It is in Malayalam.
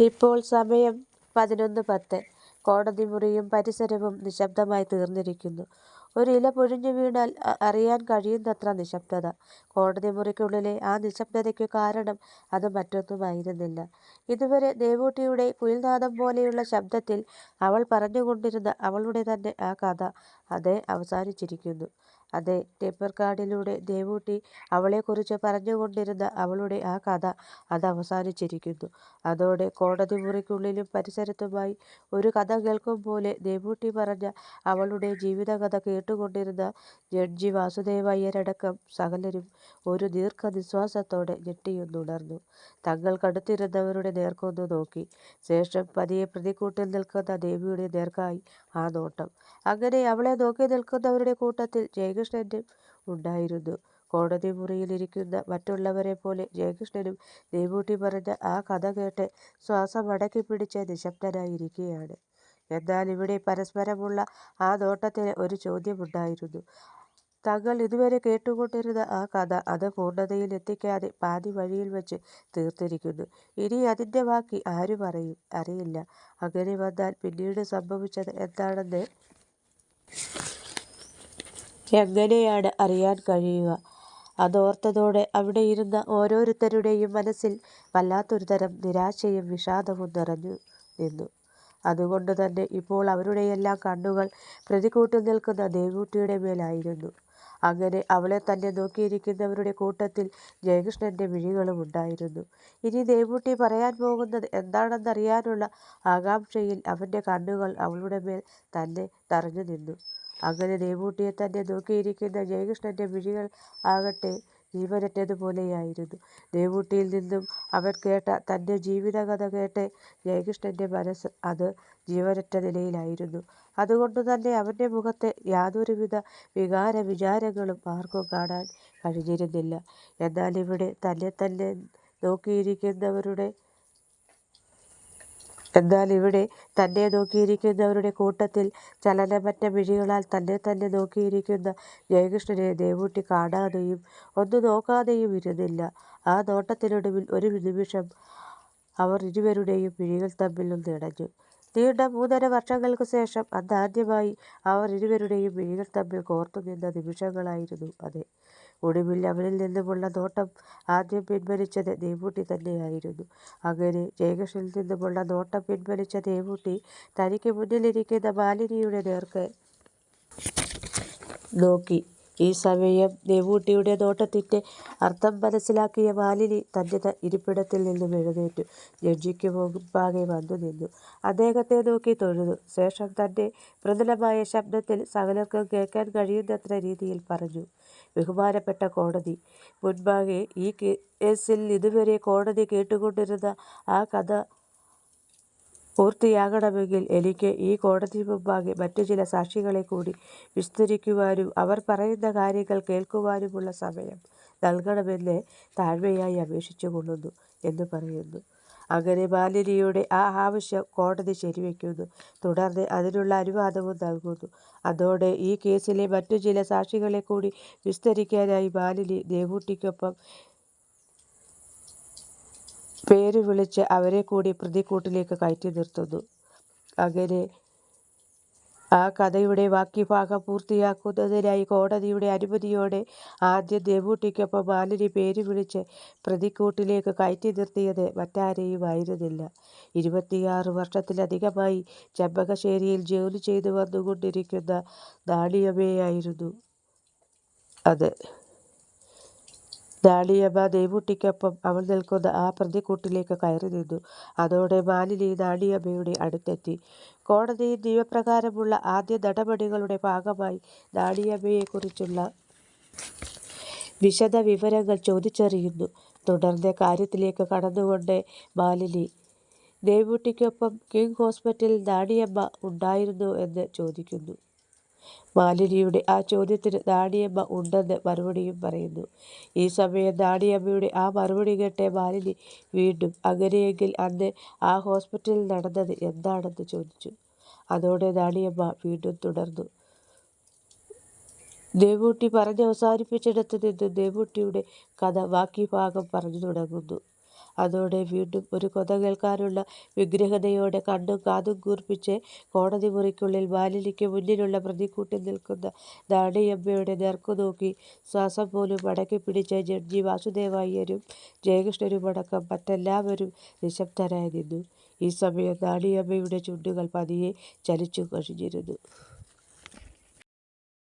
ഇപ്പോൾ സമയം 11:10. കോടതി മുറിയും പരിസരവും നിശബ്ദമായി തീർന്നിരിക്കുന്നു. ഒരു ഇല പൊഴിഞ്ഞു വീണാൽ അറിയാൻ കഴിയുന്നത്ര നിശബ്ദത. കോടതി മുറിക്കുള്ളിലെ ആ നിശബ്ദതയ്ക്കു കാരണം അത് മറ്റൊന്നുമായിരുന്നില്ല. ഇതുവരെ ദേവൂട്ടിയുടെ കുയിൽനാദം പോലെയുള്ള ശബ്ദത്തിൽ അവൾ പറഞ്ഞുകൊണ്ടിരുന്ന അവളുടെ തന്നെ ആ കഥ അതേ അവസാനിച്ചിരിക്കുന്നു. അതെ, ടേപ്പ് കാർഡിലൂടെ ദേവൂട്ടി അവളെക്കുറിച്ച് പറഞ്ഞുകൊണ്ടിരുന്ന അവളുടെ ആ കഥ അത് അവസാനിച്ചിരിക്കുന്നു. അതോടെ കോടതി മുറിക്കുള്ളിലും പരിസരത്തുമായി ഒരു കഥ കേൾക്കും പോലെ ദേവൂട്ടി പറഞ്ഞ അവളുടെ ജീവിതകഥ കേട്ടുകൊണ്ടിരുന്ന ജഡ്ജി വാസുദേവയ്യരടക്കം സകലരും ഒരു ദീർഘനിശ്വാസത്തോടെ ഞെട്ടിയൊന്നുണർന്നു. തങ്ങൾ കടുത്തിരുന്നവരുടെ നേർക്കൊന്നു നോക്കി. ശേഷം പതിയെ പ്രതിക്കൂട്ടിൽ നിൽക്കുന്ന ദേവിയുടെ നേർക്കായി ആ നോട്ടം. അങ്ങനെ അവളെ നോക്കി നിൽക്കുന്നവരുടെ കൂട്ടത്തിൽ ജയകൃഷ്ണനും ഉണ്ടായിരുന്നു. കോടതി മുറിയിലിരിക്കുന്ന മറ്റുള്ളവരെ പോലെ ജയകൃഷ്ണനും ദേവൂട്ടി പറഞ്ഞ ആ കഥ കേട്ട് ശ്വാസം അടക്കി പിടിച്ച് നിശബ്ദനായിരിക്കുകയാണ്. എന്നാൽ ഇവിടെ പരസ്പരമുള്ള ആ നോട്ടത്തിന് ഒരു ചോദ്യമുണ്ടായിരുന്നു. തങ്ങൾ ഇതുവരെ കേട്ടുകൊണ്ടിരുന്ന ആ കഥ അത് പൂർണ്ണതയിൽ എത്തിക്കാതെ പാതി വഴിയിൽ വെച്ച് തീർത്തിരിക്കുന്നു. ഇനി അതിൻ്റെ ബാക്കി ആര് പറയും? അറിയില്ല. അങ്ങനെ വന്നാൽ പിന്നീട് സംഭവിച്ചത് എന്താണെന്ന് എങ്ങനെയാണ് അറിയാൻ കഴിയുക? അതോർത്തതോടെ അവിടെ ഇരുന്ന ഓരോരുത്തരുടെയും മനസ്സിൽ വല്ലാത്തൊരു തരം നിരാശയും വിഷാദവും നിറഞ്ഞു നിന്നു. അതുകൊണ്ട് തന്നെ ഇപ്പോൾ അവരുടെയെല്ലാം കണ്ണുകൾ പ്രതിക്കൂട്ടിൽ നിൽക്കുന്ന ദേവൂട്ടിയുടെ മേലായിരുന്നു. അങ്ങനെ അവളെ തന്നെ നോക്കിയിരിക്കുന്നവരുടെ കൂട്ടത്തിൽ ജയകൃഷ്ണന്റെ വിഴികളും ഉണ്ടായിരുന്നു. ഇനി ദേവൂട്ടി പറയാൻ പോകുന്നത് എന്താണെന്നറിയാനുള്ള ആകാംക്ഷയിൽ അവൻ്റെ കണ്ണുകൾ അവളുടെ മേൽ തന്നെ നിറഞ്ഞു നിന്നു. അങ്ങനെ ദേവൂട്ടിയെ തന്നെ നോക്കിയിരിക്കുന്ന ജയകൃഷ്ണന്റെ വിഴികൾ ആകട്ടെ ജീവനറ്റതുപോലെയായിരുന്നു. ദേവൂട്ടിയിൽ നിന്നും അവൻ കേട്ട തൻ്റെ ജീവിതകഥ കേട്ട് ജയകൃഷ്ണന്റെ മനസ്സ് അത് ജീവനറ്റ നിലയിലായിരുന്നു. അതുകൊണ്ടു തന്നെ അവൻ്റെ മുഖത്ത് യാതൊരുവിധ വിചാരങ്ങളും ആർക്കും കാണാൻ കഴിഞ്ഞിരുന്നില്ല. എന്നാൽ ഇവിടെ തന്നെ നോക്കിയിരിക്കുന്നവരുടെ കൂട്ടത്തിൽ ചലനമറ്റ മിഴികളാൽ തന്നെ നോക്കിയിരിക്കുന്ന ജയകൃഷ്ണനെ ദേവൂട്ടി കാണാതെയും ഒന്നു നോക്കാതെയും ഇരുന്നില്ല. ആ നോട്ടത്തിനൊടുവിൽ ഒരു നിമിഷം അവർ ഇരുവരുടെയും മിഴികൾ തമ്മിൽ ഒന്നിണഞ്ഞു. നീണ്ട 3.5 വർഷങ്ങൾക്ക് ശേഷം അന്നാദ്യമായി അവർ ഇരുവരുടെയും മിഴികൾ തമ്മിൽ കോർത്തുനിന്ന നിമിഷങ്ങളായിരുന്നു അത്. ഒടുവിൽ അവനിൽ നിന്നുമുള്ള നോട്ടം ആദ്യം പിൻവലിച്ചത് ദേവൂട്ടി തന്നെയായിരുന്നു. അങ്ങനെ ജയകൃഷ്ണനിൽ നിന്നുമുള്ള നോട്ടം പിൻവലിച്ച ദേവൂട്ടി തനിക്ക് മുന്നിലിരിക്കുന്ന മാലിനിയുടെ നേർക്ക് നോക്കി. ഈ സമയം ദേവൂട്ടിയുടെ നോട്ടത്തിൻ്റെ അർത്ഥം മനസ്സിലാക്കിയ മാലിനി തൻ്റെ ഇരിപ്പിടത്തിൽ നിന്നും എഴുന്നേറ്റു ജഡ്ജിക്ക് മുമ്പാകെ വന്നു നിന്നു. അദ്ദേഹത്തെ നോക്കി തൊഴുതു. ശേഷം തൻ്റെ മൃദുലമായ ശബ്ദത്തിൽ സകലർക്കും കേൾക്കാൻ കഴിയുന്നത്ര രീതിയിൽ പറഞ്ഞു: ബഹുമാനപ്പെട്ട കോടതി, മുൻപാകെ ഈ കേസിൽ ഇതുവരെ കോടതി കേട്ടുകൊണ്ടിരുന്ന ആ കഥ പൂർത്തിയാകണമെങ്കിൽ എനിക്ക് ഈ കോടതി മുമ്പാകെ മറ്റു ചില സാക്ഷികളെ കൂടി വിസ്തരിക്കുവാനും അവർ പറയുന്ന കാര്യങ്ങൾ കേൾക്കുവാനുമുള്ള സമയം നൽകണമെന്ന് താഴ്മയായി അപേക്ഷിച്ചുകൊള്ളുന്നു എന്ന് പറയുന്നു. അങ്ങനെ മാലിനിയുടെ ആ ആവശ്യം കോടതി ശരിവെക്കുന്നു. തുടർന്ന് അതിനുള്ള അനുവാദവും നൽകുന്നു. അതോടെ ഈ കേസിലെ മറ്റു ചില സാക്ഷികളെ കൂടി വിസ്തരിക്കാനായി മാലിനി ദേവൂട്ടിക്കൊപ്പം പേര് വിളിച്ച് അവരെ കൂടി പ്രതിക്കൂട്ടിലേക്ക് കയറ്റി നിർത്തുന്നു. അങ്ങനെ ആ കഥയുടെ ബാക്കി ഭാഗം പൂർത്തിയാക്കുന്നതിനായി കോടതിയുടെ അനുമതിയോടെ ആദ്യം ദേവൂട്ടിക്കൊപ്പം മാലിനി പേര് വിളിച്ച് പ്രതിക്കൂട്ടിലേക്ക് കയറ്റി നിർത്തിയത് മറ്റാരെയും ആയിരുന്നില്ല. 26 വർഷത്തിലധികമായി ചെമ്പകശ്ശേരിയിൽ ജോലി ചെയ്തു വന്നുകൊണ്ടിരിക്കുന്ന നാണിയമ്മയായിരുന്നു അത്. നാണിയമ്മ ദേവൂട്ടിക്കൊപ്പം അവൾ നിൽക്കുന്ന ആ പ്രതിക്കൂട്ടിലേക്ക് കയറി നിന്നു. അതോടെ മാലിനി നാണിയമ്മയുടെ അടുത്തെത്തി. കോടതി നിയമപ്രകാരമുള്ള ആദ്യ നടപടികളുടെ ഭാഗമായി നാണിയമ്മയെക്കുറിച്ചുള്ള വിശദ വിവരങ്ങൾ ചോദിച്ചറിയുന്നു. തുടർന്ന് കാര്യത്തിലേക്ക് കടന്നുകൊണ്ട് മാലിനി ദേവൂട്ടിക്കൊപ്പം കിങ് ഹോസ്പിറ്റലിൽ നാണിയമ്മ ഉണ്ടായിരുന്നു എന്ന് ചോദിക്കുന്നു. മാലിനിയുടെ ആ ചോദ്യത്തിന് നാണിയമ്മ ഉണ്ടെന്ന് മറുപടിയും പറയുന്നു. ഈ സമയം നാണിയമ്മയുടെ ആ മറുപടി കേട്ട് മാലിനി വീണ്ടും അങ്ങനെയെങ്കിൽ അന്ന് ആ ഹോസ്പിറ്റലിൽ നടന്നത് എന്താണെന്ന് ചോദിച്ചു. അതോടെ നാണിയമ്മ വീണ്ടും തുടർന്നു. ദേവൂട്ടി പറഞ്ഞ് അവസാനിപ്പിച്ചിടത്ത് നിന്ന് ദേവൂട്ടിയുടെ കഥ ബാക്കി ഭാഗം പറഞ്ഞു തുടങ്ങുന്നു. അതോടെ വീണ്ടും ഒരു കൊത കേൾക്കാനുള്ള വിഗ്രഹതയോടെ കണ്ണും കാതും കൂർപ്പിച്ച് കോടതി മുറിക്കുള്ളിൽ മാലിനിക്ക് മുന്നിലുള്ള പ്രതിക്കൂട്ടിൽ നിൽക്കുന്ന നാണിയമ്മയുടെ നേർക്കു നോക്കി ശ്വാസം പോലും അടക്കി പിടിച്ച ജഡ്ജി വാസുദേവ അയ്യരും ജയകൃഷ്ണനുമടക്കം മറ്റെല്ലാവരും നിശബ്ദരായി നിന്നു. ഈ സമയം നാണിയമ്മയുടെ ചുണ്ടുകൾ പതിയെ ചലിച്ചു കഴിഞ്ഞിരുന്നു.